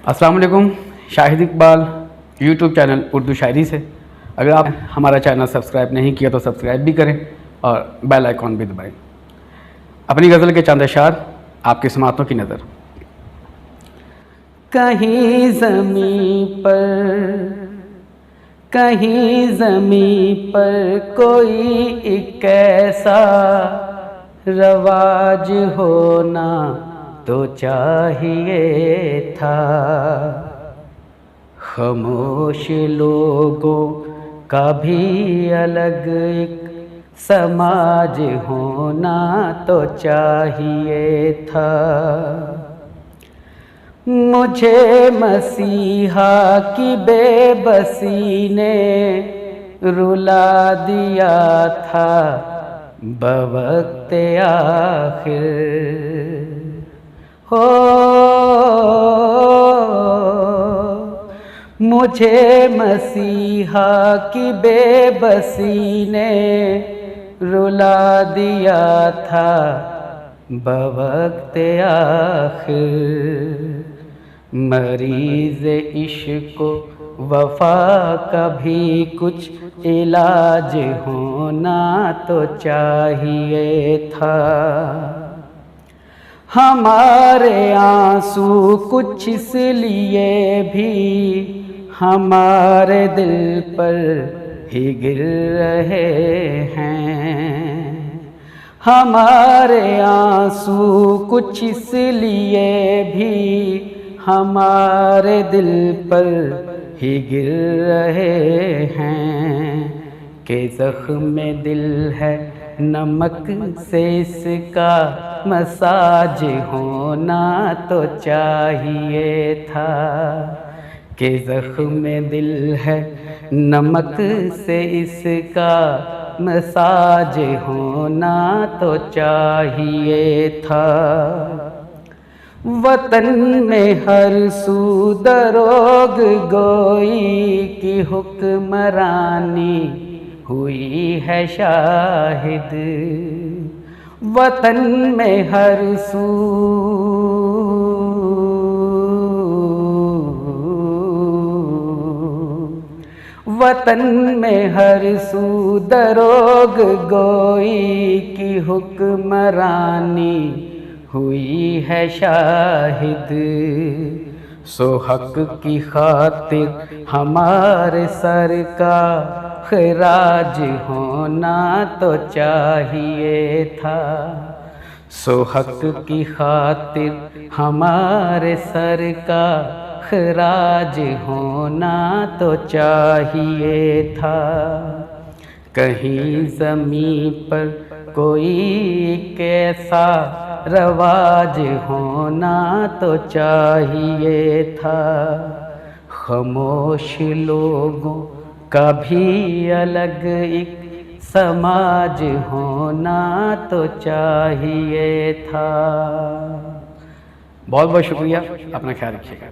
अस्सलाम वालेकुम। Shahid Iqbal YouTube channel Urdu शायरी से। अगर आप हमारा चैनल सब्सक्राइब नहीं किया तो सब्सक्राइब भी करें और बेल आइकॉन भी दबाएं। अपनी गज़ल के चंद अशार आपकी समातों की नज़र। कहीं ज़मीं पर कोई एक ऐसा रवाज होना तो चाहिए था। खामोश लोगों का भी अलग एक समाज होना तो चाहिए था। मुझे मसीहा की बेबसी ने रुला दिया था बवक्ते आखिर। हो मुझे मसीहा की बेबसी ने रुला दिया था बवक्ते आखिर। मरीज़ इश्क़ वफ़ा का भी कुछ इलाज होना तो चाहिए था। हमारे आंसू कुछ इसलिए भी हमारे दिल पर ही गिर रहे हैं। हमारे आंसू कुछ इसलिए भी हमारे दिल पर ही गिर रहे हैं कि ज़ख्म दिल है नमक से इसका मसाज होना तो चाहिए था। कि ज़ख्म दिल है नमक से इसका मसाज होना तो चाहिए था। वतन में हर सू दरोग गोई की हुक्मरानी हुई है शाहिद। वतन में हर सू वतन में हर सू दरोग गोई की हुक्मरानी हुई है शाहिद। सो हक की खातिर हमारे सर का खराज होना तो चाहिए था। सो हक की खातिर हमारे सर का खराज होना तो चाहिए था। कहीं ज़मीं पर कोई कैसा रवाज होना तो चाहिए था। खामोश लोगों का भी अलग एक समाज होना तो चाहिए था। बहुत बहुत शुक्रिया। अपना ख्याल रखिएगा।